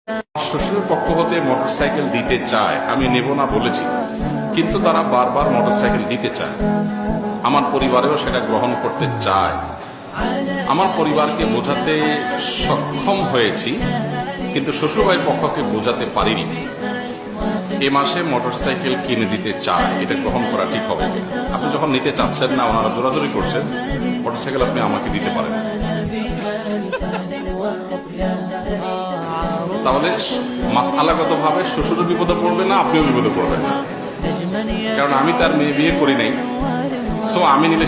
শ্বশুরের পক্ষ হতে মোটরসাইকেল দিতে চায়, আমি নেব না বলেছি, কিন্তু তারা বারবার মোটরসাইকেল দিতে চায়। আমার পরিবারেও সেটা গ্রহণ করতে চায়। আমার পরিবারকে বোঝাতে সক্ষম হয়েছি, কিন্তু শ্বশুরবাড়ির পক্ষকে বোঝাতে পারিনি। এ মাসে মোটরসাইকেল কিনে দিতে চায়, এটা গ্রহণ করা ঠিক হবে? আপনি যখন নিতে চাচ্ছেন না, ওনারা জোরাজোরি করছেন, মোটরসাইকেল আপনি আমাকে দিতে পারেন। তাহলে মাসআলাগত ভাবে শ্বশুরও বিপদে পড়বে না, আপনিও বিপদে পড়বেন না, কারণ আমি তার মেয়ে বিয়ে করি নাই। সো আমি নিলে